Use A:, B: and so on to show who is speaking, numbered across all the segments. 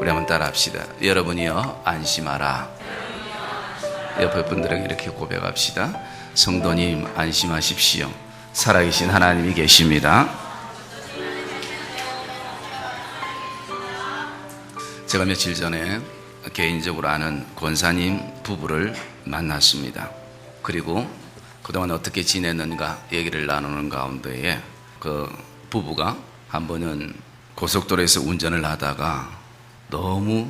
A: 우리 한번 따라합시다. 여러분이여 안심하라. 옆에 분들에게 이렇게 고백합시다. 성도님 안심하십시오. 살아계신 하나님이 계십니다. 제가 며칠 전에 개인적으로 아는 권사님 부부를 만났습니다. 그리고 그동안 어떻게 지냈는가 얘기를 나누는 가운데에 그 부부가 한 번은 고속도로에서 운전을 하다가 너무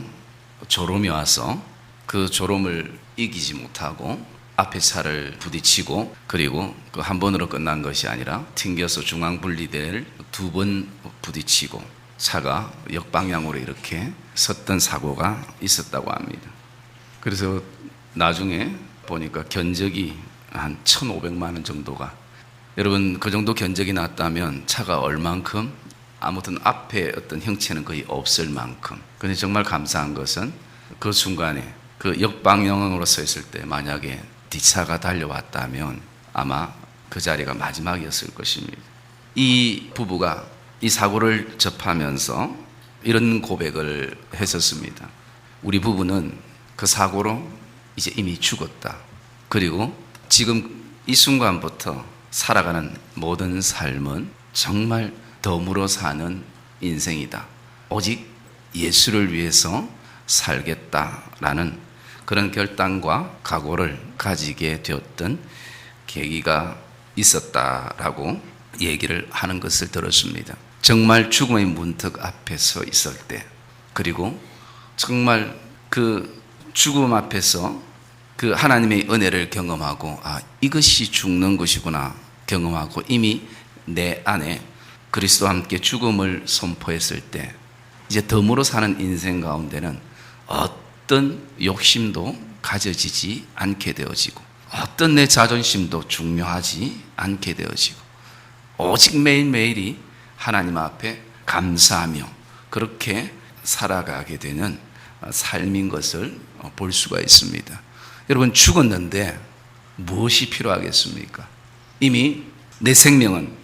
A: 졸음이 와서 그 졸음을 이기지 못하고 앞에 차를 부딪히고, 그리고 그 한 번으로 끝난 것이 아니라 튕겨서 중앙분리대를 2번 부딪히고 차가 역방향으로 이렇게 섰던 사고가 있었다고 합니다. 그래서 나중에 보니까 견적이 한 1,500만 원 정도가, 여러분 그 정도 견적이 났다면 차가 얼만큼, 아무튼 앞에 어떤 형체는 거의 없을 만큼. 근데 정말 감사한 것은 그 순간에 그 역방향으로 서 있을 때 만약에 뒷차가 달려왔다면 아마 그 자리가 마지막이었을 것입니다. 이 부부가 이 사고를 접하면서 이런 고백을 했었습니다. 우리 부부는 그 사고로 이제 이미 죽었다. 그리고 지금 이 순간부터 살아가는 모든 삶은 정말 덤으로 사는 인생이다. 오직 예수를 위해서 살겠다라는 그런 결단과 각오를 가지게 되었던 계기가 있었다라고 얘기를 하는 것을 들었습니다. 정말 죽음의 문턱 앞에 서 있을 때, 그리고 정말 그 죽음 앞에서 그 하나님의 은혜를 경험하고, 아, 이것이 죽는 것이구나 경험하고 이미 내 안에 그리스도와 함께 죽음을 선포했을 때, 이제 덤으로 사는 인생 가운데는 어떤 욕심도 가져지지 않게 되어지고, 어떤 내 자존심도 중요하지 않게 되어지고, 오직 매일매일이 하나님 앞에 감사하며 그렇게 살아가게 되는 삶인 것을 볼 수가 있습니다. 여러분, 죽었는데 무엇이 필요하겠습니까? 이미 내 생명은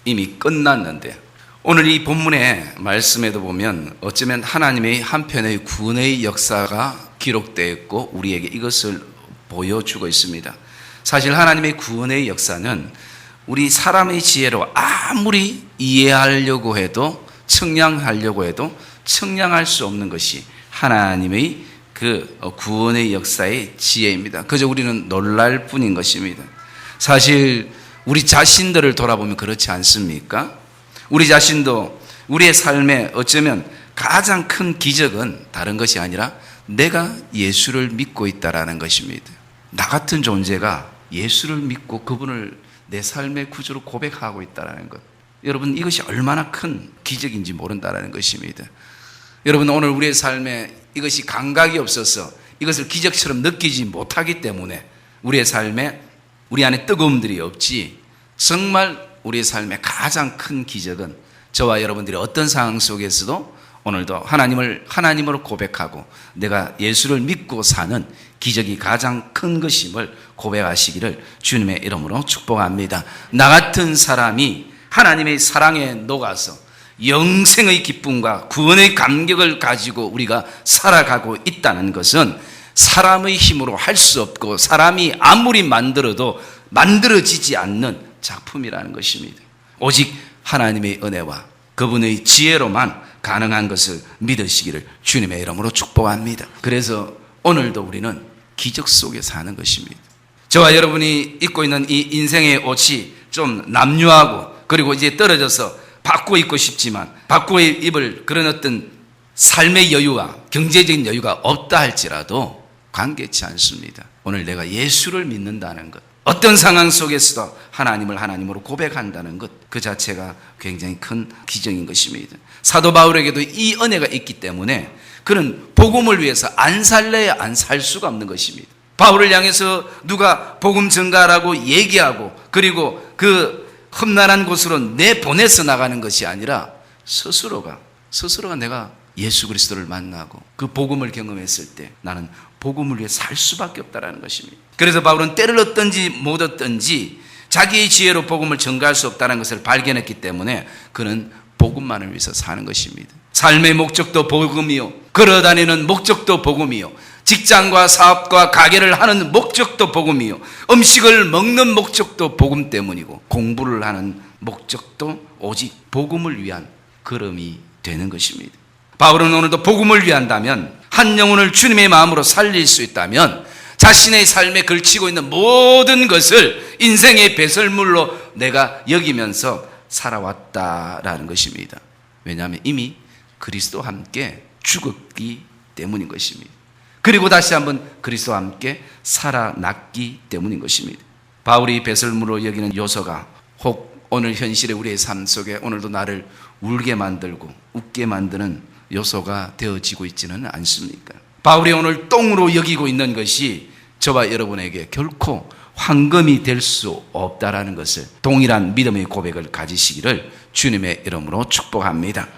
A: 이미 끝났는데, 오늘 이 본문의 말씀에도 보면 어쩌면 하나님의 한편의 구원의 역사가 기록되어 있고 우리에게 이것을 보여주고 있습니다. 사실 하나님의 구원의 역사는 우리 사람의 지혜로 아무리 이해하려고 해도, 청량하려고 해도 청량할 수 없는 것이 하나님의 그 구원의 역사의 지혜입니다. 그저 우리는 놀랄 뿐인 것입니다. 사실 우리 자신들을 돌아보면 그렇지 않습니까? 우리 자신도 우리의 삶에 어쩌면 가장 큰 기적은 다른 것이 아니라 내가 예수를 믿고 있다라는 것입니다. 나 같은 존재가 예수를 믿고 그분을 내 삶의 구주로 고백하고 있다는 것, 여러분 이것이 얼마나 큰 기적인지 모른다는 것입니다. 여러분, 오늘 우리의 삶에 이것이 감각이 없어서 이것을 기적처럼 느끼지 못하기 때문에 우리의 삶에 우리 안에 뜨거움들이 없지, 정말 우리의 삶의 가장 큰 기적은 저와 여러분들이 어떤 상황 속에서도 오늘도 하나님으로 고백하고 내가 예수를 믿고 사는 기적이 가장 큰 것임을 고백하시기를 주님의 이름으로 축복합니다. 나 같은 사람이 하나님의 사랑에 녹아서 영생의 기쁨과 구원의 감격을 가지고 우리가 살아가고 있다는 것은 사람의 힘으로 할 수 없고 사람이 아무리 만들어도 만들어지지 않는 작품이라는 것입니다. 오직 하나님의 은혜와 그분의 지혜로만 가능한 것을 믿으시기를 주님의 이름으로 축복합니다. 그래서 오늘도 우리는 기적 속에 사는 것입니다. 저와 여러분이 입고 있는 이 인생의 옷이 좀 남유하고 그리고 이제 떨어져서 바꾸어 입고 싶지만 바꾸어 입을 그런 어떤 삶의 여유와 경제적인 여유가 없다 할지라도 관계치 않습니다. 오늘 내가 예수를 믿는다는 것, 어떤 상황 속에서도 하나님을 하나님으로 고백한다는 것, 그 자체가 굉장히 큰 기적인 것입니다. 사도 바울에게도 이 은혜가 있기 때문에 그는 복음을 위해서 안 살래야 안 살 수가 없는 것입니다. 바울을 향해서 누가 복음 전가라고 얘기하고 그리고 그 험난한 곳으로 내보내서 나가는 것이 아니라 스스로가 내가 예수 그리스도를 만나고 그 복음을 경험했을 때 나는 복음을 위해 살 수밖에 없다는 것입니다. 그래서 바울은 때를 얻든지 못 얻든지 자기의 지혜로 복음을 전가할 수 없다는 것을 발견했기 때문에 그는 복음만을 위해서 사는 것입니다. 삶의 목적도 복음이요 걸어다니는 목적도 복음이요, 직장과 사업과 가게를 하는 목적도 복음이요, 음식을 먹는 목적도 복음 때문이고, 공부를 하는 목적도 오직 복음을 위한 걸음이 되는 것입니다. 바울은 오늘도 복음을 위한다면, 한 영혼을 주님의 마음으로 살릴 수 있다면 자신의 삶에 걸치고 있는 모든 것을 인생의 배설물로 내가 여기면서 살아왔다라는 것입니다. 왜냐하면 이미 그리스도와 함께 죽었기 때문인 것입니다. 그리고 다시 한번 그리스도와 함께 살아났기 때문인 것입니다. 바울이 배설물로 여기는 요소가 혹 오늘 현실의 우리의 삶 속에 오늘도 나를 울게 만들고 웃게 만드는 요소가 되어지고 있지는 않습니까? 바울이 오늘 똥으로 여기고 있는 것이 저와 여러분에게 결코 황금이 될 수 없다라는 것을, 동일한 믿음의 고백을 가지시기를 주님의 이름으로 축복합니다.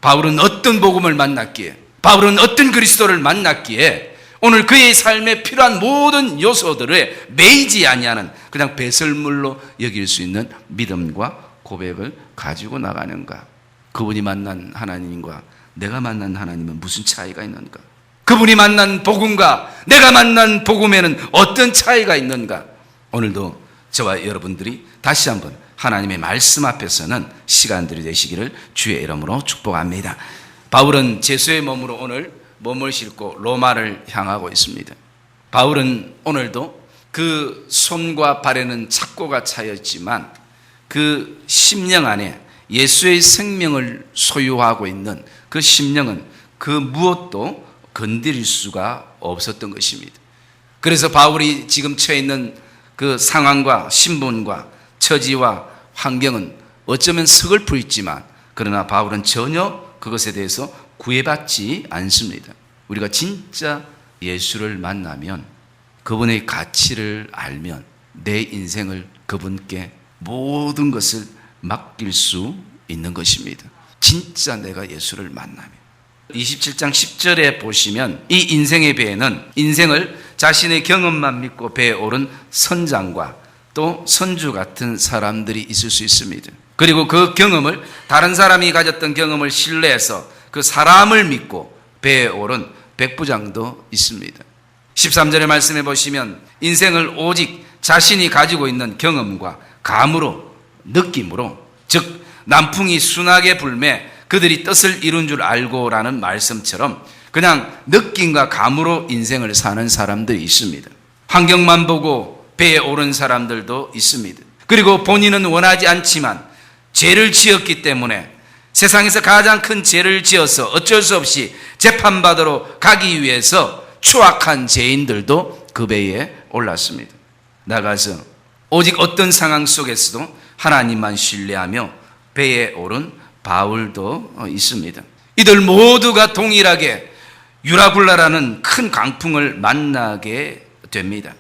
A: 바울은 어떤 복음을 만났기에, 바울은 어떤 그리스도를 만났기에 오늘 그의 삶에 필요한 모든 요소들에 매이지 아니하는 그냥 배설물로 여길 수 있는 믿음과 고백을 가지고 나가는가? 그분이 만난 하나님과 내가 만난 하나님은 무슨 차이가 있는가? 그분이 만난 복음과 내가 만난 복음에는 어떤 차이가 있는가? 오늘도 저와 여러분들이 다시 한번 하나님의 말씀 앞에서는 시간들이 되시기를 주의 이름으로 축복합니다. 바울은 제수의 몸으로 오늘 몸을 싣고 로마를 향하고 있습니다. 바울은 오늘도 그 손과 발에는 착고가 차였지만 그 심령 안에 예수의 생명을 소유하고 있는 그 심령은 그 무엇도 건드릴 수가 없었던 것입니다. 그래서 바울이 지금 처해 있는 그 상황과 신분과 처지와 환경은 어쩌면 서글프있지만 그러나 바울은 전혀 그것에 대해서 구애받지 않습니다. 우리가 진짜 예수를 만나면, 그분의 가치를 알면 내 인생을 그분께 모든 것을 맡길 수 있는 것입니다. 진짜 내가 예수를 만나면. 27장 10절에 보시면 이 인생의 배에는 인생을 자신의 경험만 믿고 배에 오른 선장과 또 선주 같은 사람들이 있을 수 있습니다. 그리고 그 경험을, 다른 사람이 가졌던 경험을 신뢰해서 그 사람을 믿고 배에 오른 백부장도 있습니다. 13절의 말씀에 보시면 인생을 오직 자신이 가지고 있는 경험과 감으로, 느낌으로, 즉 남풍이 순하게 불매 그들이 뜻을 이룬 줄 알고라는 말씀처럼 그냥 느낌과 감으로 인생을 사는 사람들이 있습니다. 환경만 보고 배에 오른 사람들도 있습니다. 그리고 본인은 원하지 않지만 죄를 지었기 때문에 세상에서 가장 큰 죄를 지어서 어쩔 수 없이 재판받으러 가기 위해서 추악한 죄인들도 그 배에 올랐습니다. 나가서 오직 어떤 상황 속에서도 하나님만 신뢰하며 배에 오른 바울도 있습니다. 이들 모두가 동일하게 유라굴라라는 큰 강풍을 만나게 됩니다.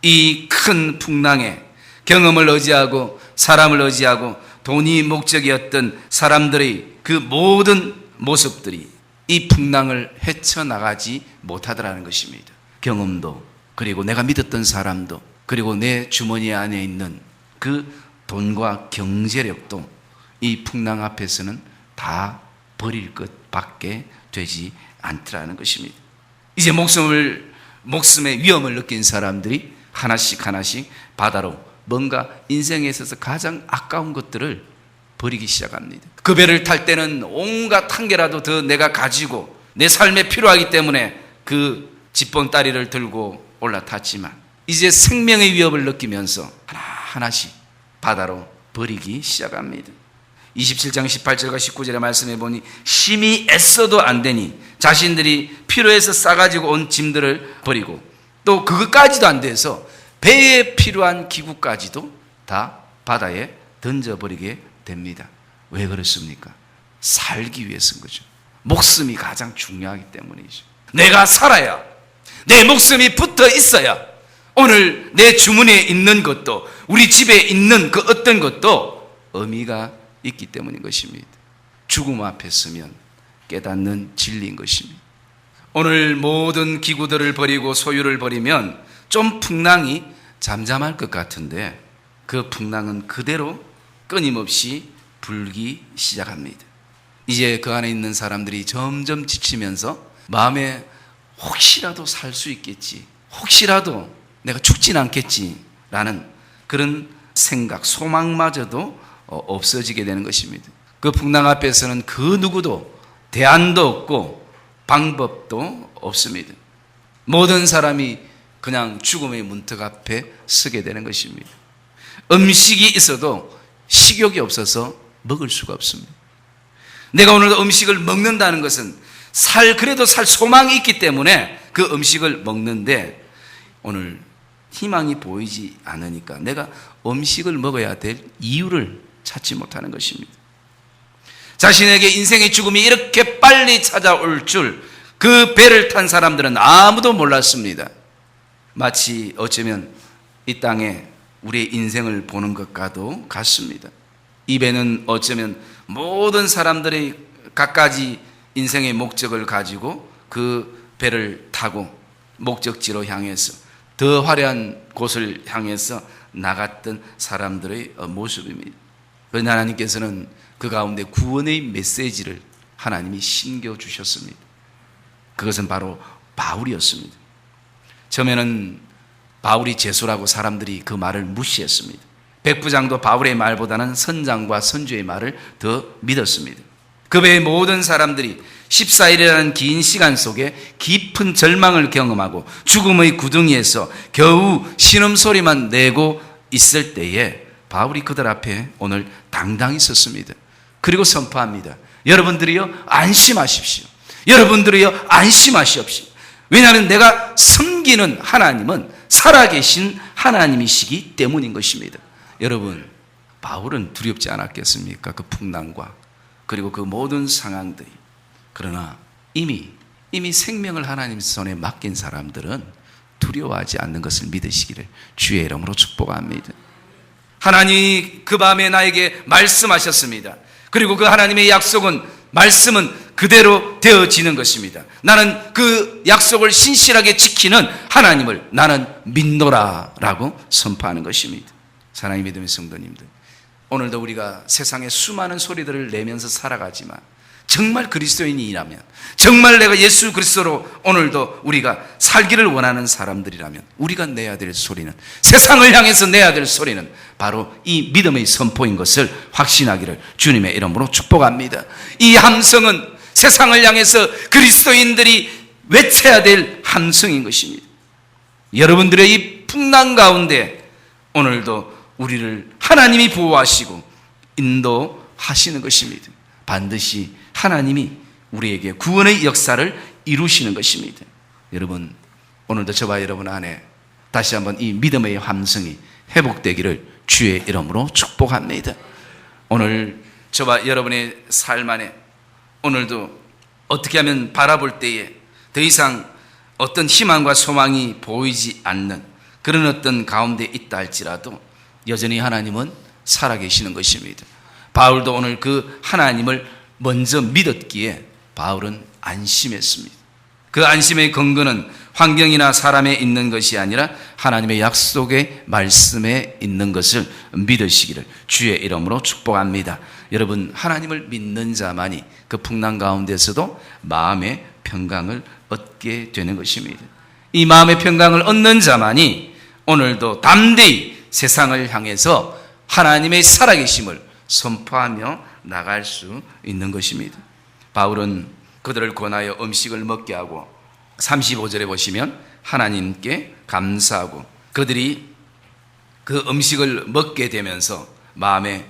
A: 이 큰 풍랑에 경험을 의지하고 사람을 의지하고 돈이 목적이었던 사람들의 그 모든 모습들이 이 풍랑을 헤쳐나가지 못하더라는 것입니다. 경험도, 그리고 내가 믿었던 사람도, 그리고 내 주머니 안에 있는 그 돈과 경제력도 이 풍랑 앞에서는 다 버릴 것밖에 되지 않더라는 것입니다. 이제 목숨의 위험을 느낀 사람들이 하나씩 하나씩 바다로 뭔가 인생에 있어서 가장 아까운 것들을 버리기 시작합니다. 그 배를 탈 때는 온갖 한 개라도 더 내가 가지고 내 삶에 필요하기 때문에 그 집봉다리를 들고 올라탔지만 이제 생명의 위협을 느끼면서 하나하나씩 바다로 버리기 시작합니다. 27장 18절과 19절의 말씀해 보니 심히 애써도 안 되니 자신들이 필요해서 싸가지고 온 짐들을 버리고 또 그것까지도 안 돼서 배에 필요한 기구까지도 다 바다에 던져버리게 됩니다. 왜 그렇습니까? 살기 위해서인 거죠. 목숨이 가장 중요하기 때문이죠. 내가 살아야, 내 목숨이 붙어 있어야 오늘 내 주머니에 있는 것도, 우리 집에 있는 그 어떤 것도 의미가 있기 때문인 것입니다. 죽음 앞에 서면 깨닫는 진리인 것입니다. 오늘 모든 기구들을 버리고 소유를 버리면 좀 풍랑이 잠잠할 것 같은데 그 풍랑은 그대로 끊임없이 불기 시작합니다. 이제 그 안에 있는 사람들이 점점 지치면서 마음에 혹시라도 살 수 있겠지, 혹시라도 내가 죽진 않겠지라는 그런 생각, 소망마저도 없어지게 되는 것입니다. 그 풍랑 앞에서는 그 누구도 대안도 없고 방법도 없습니다. 모든 사람이 그냥 죽음의 문턱 앞에 서게 되는 것입니다. 음식이 있어도 식욕이 없어서 먹을 수가 없습니다. 내가 오늘 음식을 먹는다는 것은 그래도 살 소망이 있기 때문에 그 음식을 먹는데 오늘 희망이 보이지 않으니까 내가 음식을 먹어야 될 이유를 찾지 못하는 것입니다. 자신에게 인생의 죽음이 이렇게 빨리 찾아올 줄 그 배를 탄 사람들은 아무도 몰랐습니다. 마치 어쩌면 이 땅에 우리의 인생을 보는 것과도 같습니다. 이 배는 어쩌면 모든 사람들이 갖가지 인생의 목적을 가지고 그 배를 타고 목적지로 향해서 더 화려한 곳을 향해서 나갔던 사람들의 모습입니다. 그런데 하나님께서는 그 가운데 구원의 메시지를 하나님이 심겨주셨습니다. 그것은 바로 바울이었습니다. 처음에는 바울이 제수라고 사람들이 그 말을 무시했습니다. 백부장도 바울의 말보다는 선장과 선주의 말을 더 믿었습니다. 그 외의 모든 사람들이 14일이라는 긴 시간 속에 깊은 절망을 경험하고 죽음의 구덩이에서 겨우 신음소리만 내고 있을 때에 바울이 그들 앞에 오늘 당당히 섰습니다. 그리고 선포합니다. 여러분들이요, 안심하십시오. 여러분들이요, 안심하시옵시오. 왜냐하면 내가 섬기는 하나님은 살아계신 하나님이시기 때문인 것입니다. 여러분, 바울은 두렵지 않았겠습니까? 그 풍랑과 그리고 그 모든 상황들이. 그러나 이미 생명을 하나님 손에 맡긴 사람들은 두려워하지 않는 것을 믿으시기를 주의 이름으로 축복합니다. 하나님이 그 밤에 나에게 말씀하셨습니다. 그리고 그 하나님의 말씀은 그대로 되어지는 것입니다. 나는 그 약속을 신실하게 지키는 하나님을 나는 믿노라라고 선포하는 것입니다. 사랑의 믿음의 성도님들, 오늘도 우리가 세상에 수많은 소리들을 내면서 살아가지만 정말 그리스도인이라면, 정말 내가 예수 그리스도로 오늘도 우리가 살기를 원하는 사람들이라면 우리가 내야 될 소리는, 세상을 향해서 내야 될 소리는 바로 이 믿음의 선포인 것을 확신하기를 주님의 이름으로 축복합니다. 이 함성은 세상을 향해서 그리스도인들이 외쳐야 될 함성인 것입니다. 여러분들의 이 풍랑 가운데 오늘도 우리를 하나님이 보호하시고 인도하시는 것입니다. 반드시 하나님이 우리에게 구원의 역사를 이루시는 것입니다. 여러분, 오늘도 저와 여러분 안에 다시 한번 이 믿음의 함성이 회복되기를 주의 이름으로 축복합니다. 오늘 저와 여러분의 삶 안에 오늘도 어떻게 하면 바라볼 때에 더 이상 어떤 희망과 소망이 보이지 않는 그런 어떤 가운데 있다 할지라도 여전히 하나님은 살아계시는 것입니다. 바울도 오늘 그 하나님을 먼저 믿었기에 바울은 안심했습니다. 그 안심의 근거는 환경이나 사람에 있는 것이 아니라 하나님의 약속의 말씀에 있는 것을 믿으시기를 주의 이름으로 축복합니다. 여러분, 하나님을 믿는 자만이 그 풍랑 가운데서도 마음의 평강을 얻게 되는 것입니다. 이 마음의 평강을 얻는 자만이 오늘도 담대히 세상을 향해서 하나님의 살아계심을 선포하며 나갈 수 있는 것입니다. 바울은 그들을 권하여 음식을 먹게 하고 35절에 보시면 하나님께 감사하고 그들이 그 음식을 먹게 되면서 마음의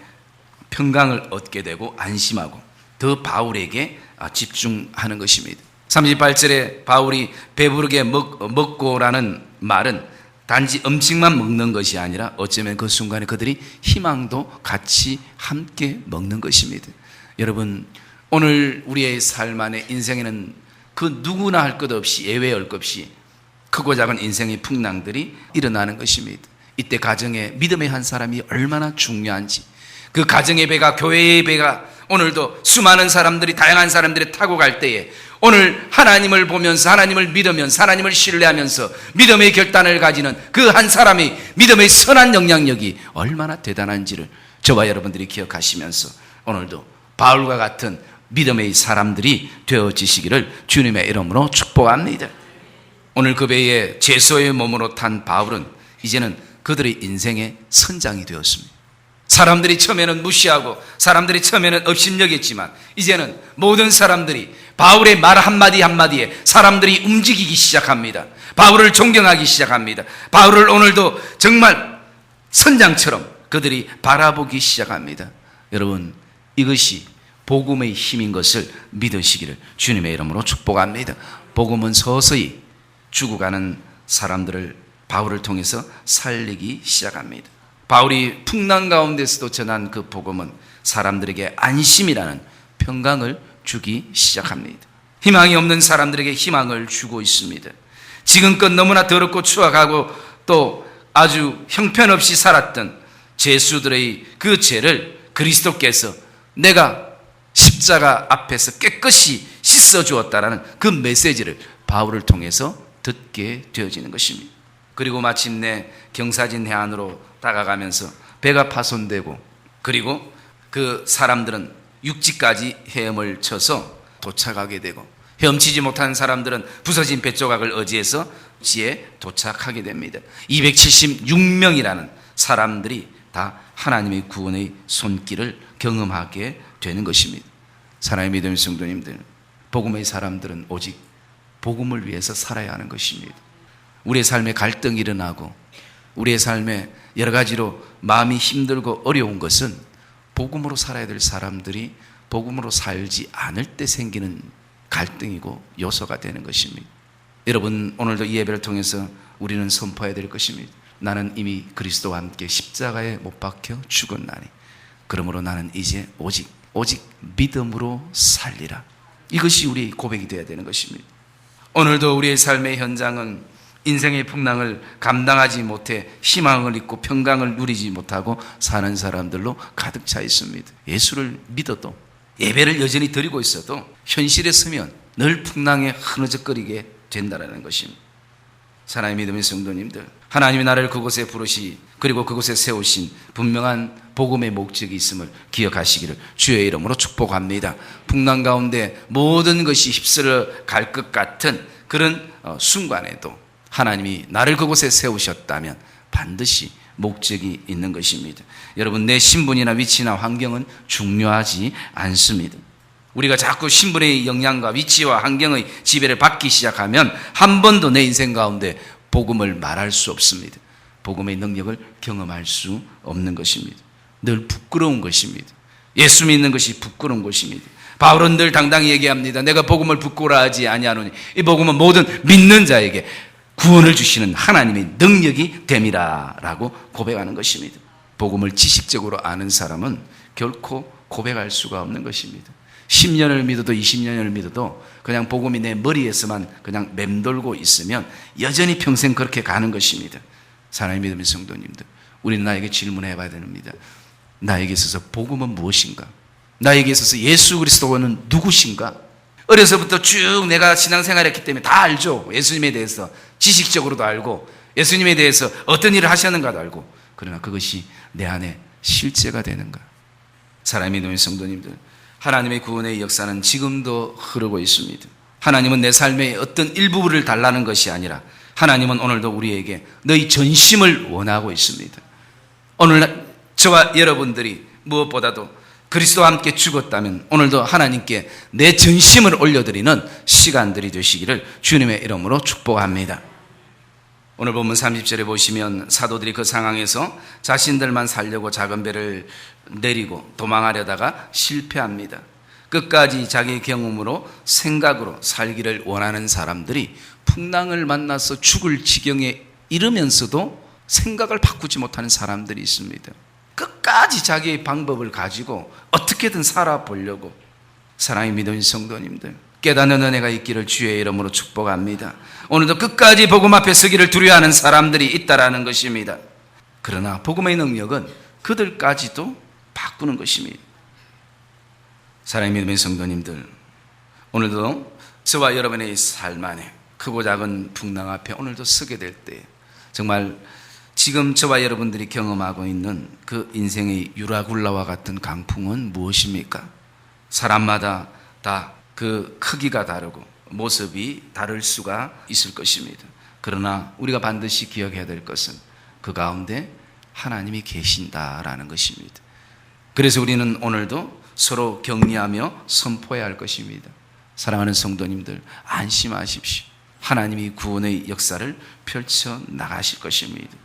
A: 평강을 얻게 되고 안심하고 더 바울에게 집중하는 것입니다. 38절에 바울이 배부르게 먹고라는 말은 단지 음식만 먹는 것이 아니라 어쩌면 그 순간에 그들이 희망도 같이 함께 먹는 것입니다. 여러분, 오늘 우리의 삶 안에 인생에는 그 누구나 할 것 없이 예외할 것 없이 크고 작은 인생의 풍랑들이 일어나는 것입니다. 이때 가정에 믿음의 한 사람이 얼마나 중요한지, 그 가정의 배가, 교회의 배가 오늘도 수많은 사람들이, 다양한 사람들이 타고 갈 때에 오늘 하나님을 보면서, 하나님을 믿으면서, 하나님을 신뢰하면서 믿음의 결단을 가지는 그 한 사람의 믿음의 선한 영향력이 얼마나 대단한지를 저와 여러분들이 기억하시면서 오늘도 바울과 같은 믿음의 사람들이 되어지시기를 주님의 이름으로 축복합니다. 오늘 그 배에 제소의 몸으로 탄 바울은 이제는 그들의 인생의 선장이 되었습니다. 사람들이 처음에는 무시하고 사람들이 처음에는 업신여겼지만 이제는 모든 사람들이 바울의 말 한마디 한마디에 사람들이 움직이기 시작합니다. 바울을 존경하기 시작합니다. 바울을 오늘도 정말 선장처럼 그들이 바라보기 시작합니다. 여러분, 이것이 복음의 힘인 것을 믿으시기를 주님의 이름으로 축복합니다. 복음은 서서히 죽어가는 사람들을 바울을 통해서 살리기 시작합니다. 바울이 풍랑 가운데서도 전한 그 복음은 사람들에게 안심이라는 평강을 주기 시작합니다. 희망이 없는 사람들에게 희망을 주고 있습니다. 지금껏 너무나 더럽고 추악하고 또 아주 형편없이 살았던 죄수들의 그 죄를 그리스도께서 내가 십자가 앞에서 깨끗이 씻어주었다라는 그 메시지를 바울을 통해서 듣게 되어지는 것입니다. 그리고 마침내 경사진 해안으로 다가가면서 배가 파손되고 그리고 그 사람들은 육지까지 헤엄을 쳐서 도착하게 되고 헤엄치지 못한 사람들은 부서진 배 조각을 의지해서 지에 도착하게 됩니다. 276명이라는 사람들이 다 하나님의 구원의 손길을 경험하게 되는 것입니다. 사랑의 믿음의 성도님들, 복음의 사람들은 오직 복음을 위해서 살아야 하는 것입니다. 우리의 삶에 갈등이 일어나고 우리의 삶에 여러 가지로 마음이 힘들고 어려운 것은 복음으로 살아야 될 사람들이 복음으로 살지 않을 때 생기는 갈등이고 요소가 되는 것입니다. 여러분, 오늘도 이 예배를 통해서 우리는 선포해야 될 것입니다. 나는 이미 그리스도와 함께 십자가에 못 박혀 죽었나니 그러므로 나는 이제 오직 믿음으로 살리라. 이것이 우리 고백이 되어야 되는 것입니다. 오늘도 우리의 삶의 현장은 인생의 풍랑을 감당하지 못해 희망을 잊고 평강을 누리지 못하고 사는 사람들로 가득 차 있습니다. 예수를 믿어도 예배를 여전히 드리고 있어도 현실에 서면 늘 풍랑에 흐느적거리게 된다는 것입니다. 사랑의 믿음의 성도님들, 하나님이 나를 그곳에 부르시 그리고 그곳에 세우신 분명한 복음의 목적이 있음을 기억하시기를 주의 이름으로 축복합니다. 풍랑 가운데 모든 것이 휩쓸어 갈 것 같은 그런 순간에도 하나님이 나를 그곳에 세우셨다면 반드시 목적이 있는 것입니다. 여러분, 내 신분이나 위치나 환경은 중요하지 않습니다. 우리가 자꾸 신분의 영향과 위치와 환경의 지배를 받기 시작하면 한 번도 내 인생 가운데 복음을 말할 수 없습니다. 복음의 능력을 경험할 수 없는 것입니다. 늘 부끄러운 것입니다. 예수 믿는 것이 부끄러운 것입니다. 바울은 늘 당당히 얘기합니다. 내가 복음을 부끄러워하지 아니하노니 이 복음은 모든 믿는 자에게 구원을 주시는 하나님의 능력이 됨이라 라고 고백하는 것입니다. 복음을 지식적으로 아는 사람은 결코 고백할 수가 없는 것입니다. 10년을 믿어도 20년을 믿어도 그냥 복음이 내 머리에서만 그냥 맴돌고 있으면 여전히 평생 그렇게 가는 것입니다. 사랑의 믿음의 성도님들, 우리는 나에게 질문해 봐야 됩니다. 나에게 있어서 복음은 무엇인가? 나에게 있어서 예수 그리스도는 누구신가? 어려서부터 쭉 내가 신앙생활을 했기 때문에 다 알죠. 예수님에 대해서 지식적으로도 알고 예수님에 대해서 어떤 일을 하셨는가도 알고, 그러나 그것이 내 안에 실제가 되는가? 사랑의 믿음의 성도님들, 하나님의 구원의 역사는 지금도 흐르고 있습니다. 하나님은 내 삶의 어떤 일부분을 달라는 것이 아니라 하나님은 오늘도 우리에게 너희 전심을 원하고 있습니다. 오늘 저와 여러분들이 무엇보다도 그리스도와 함께 죽었다면 오늘도 하나님께 내 전심을 올려드리는 시간들이 되시기를 주님의 이름으로 축복합니다. 오늘 본문 30절에 보시면 사도들이 그 상황에서 자신들만 살려고 작은 배를 내리고 도망하려다가 실패합니다. 끝까지 자기 경험으로 생각으로 살기를 원하는 사람들이 풍랑을 만나서 죽을 지경에 이르면서도 생각을 바꾸지 못하는 사람들이 있습니다. 끝까지 자기의 방법을 가지고 어떻게든 살아보려고. 사랑의 믿음의 성도님들, 깨닫는 은혜가 있기를 주의 이름으로 축복합니다. 오늘도 끝까지 복음 앞에 서기를 두려워하는 사람들이 있다라는 것입니다. 그러나 복음의 능력은 그들까지도 바꾸는 것입니다. 사랑의 믿음의 성도님들, 오늘도 저와 여러분의 삶 안에 크고 작은 풍랑 앞에 오늘도 서게 될 때 정말 지금 저와 여러분들이 경험하고 있는 그 인생의 유라굴라와 같은 강풍은 무엇입니까? 사람마다 다 그 크기가 다르고 모습이 다를 수가 있을 것입니다. 그러나 우리가 반드시 기억해야 될 것은 그 가운데 하나님이 계신다라는 것입니다. 그래서 우리는 오늘도 서로 격려하며 선포해야 할 것입니다. 사랑하는 성도님들, 안심하십시오. 하나님이 구원의 역사를 펼쳐 나가실 것입니다.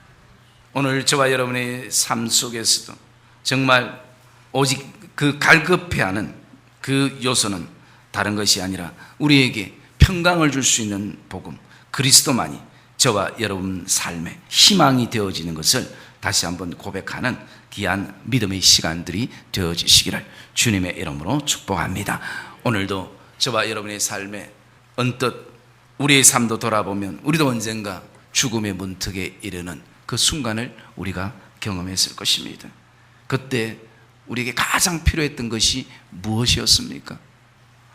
A: 오늘 저와 여러분의 삶 속에서도 정말 오직 그 갈급해하는 그 요소는 다른 것이 아니라 우리에게 평강을 줄 수 있는 복음, 그리스도만이 저와 여러분 삶의 희망이 되어지는 것을 다시 한번 고백하는 귀한 믿음의 시간들이 되어지시기를 주님의 이름으로 축복합니다. 오늘도 저와 여러분의 삶에 언뜻 우리의 삶도 돌아보면 우리도 언젠가 죽음의 문턱에 이르는 그 순간을 우리가 경험했을 것입니다. 그때 우리에게 가장 필요했던 것이 무엇이었습니까?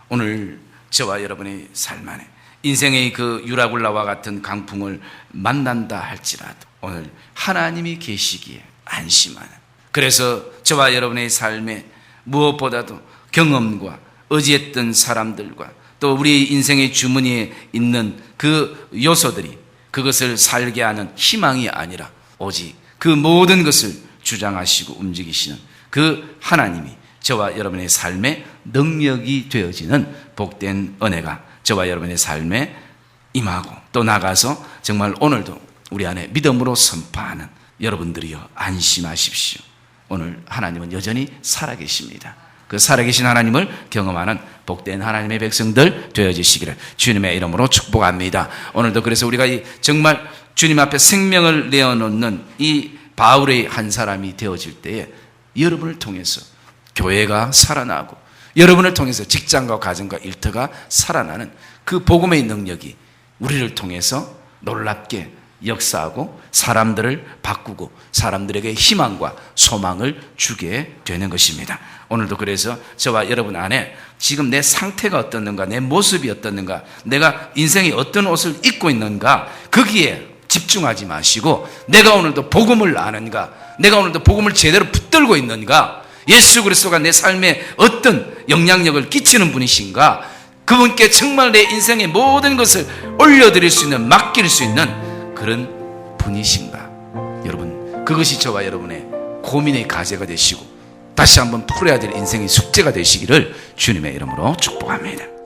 A: 오늘 저와 여러분의 삶 안에 인생의 그 유라굴라와 같은 강풍을 만난다 할지라도 오늘 하나님이 계시기에 안심하는, 그래서 저와 여러분의 삶에 무엇보다도 경험과 의지했던 사람들과 또 우리 인생의 주머니에 있는 그 요소들이 그것을 살게 하는 희망이 아니라 오직 그 모든 것을 주장하시고 움직이시는 그 하나님이 저와 여러분의 삶에 능력이 되어지는 복된 은혜가 저와 여러분의 삶에 임하고 또 나가서 정말 오늘도 우리 안에 믿음으로 선포하는 여러분들이여 안심하십시오. 오늘 하나님은 여전히 살아계십니다. 그 살아계신 하나님을 경험하는 복된 하나님의 백성들 되어지시기를 주님의 이름으로 축복합니다. 오늘도 그래서 우리가 정말 주님 앞에 생명을 내어놓는 이 바울의 한 사람이 되어질 때에 여러분을 통해서 교회가 살아나고 여러분을 통해서 직장과 가정과 일터가 살아나는 그 복음의 능력이 우리를 통해서 놀랍게 역사하고 사람들을 바꾸고 사람들에게 희망과 소망을 주게 되는 것입니다. 오늘도 그래서 저와 여러분 안에 지금 내 상태가 어떻는가, 내 모습이 어떻는가, 내가 인생에 어떤 옷을 입고 있는가, 거기에 집중하지 마시고 내가 오늘도 복음을 아는가, 내가 오늘도 복음을 제대로 붙들고 있는가, 예수 그리스도가 내 삶에 어떤 영향력을 끼치는 분이신가, 그분께 정말 내 인생의 모든 것을 올려드릴 수 있는, 맡길 수 있는 그런 분이신가. 여러분, 그것이 저와 여러분의 고민의 과제가 되시고 다시 한번 풀어야 될 인생의 숙제가 되시기를 주님의 이름으로 축복합니다.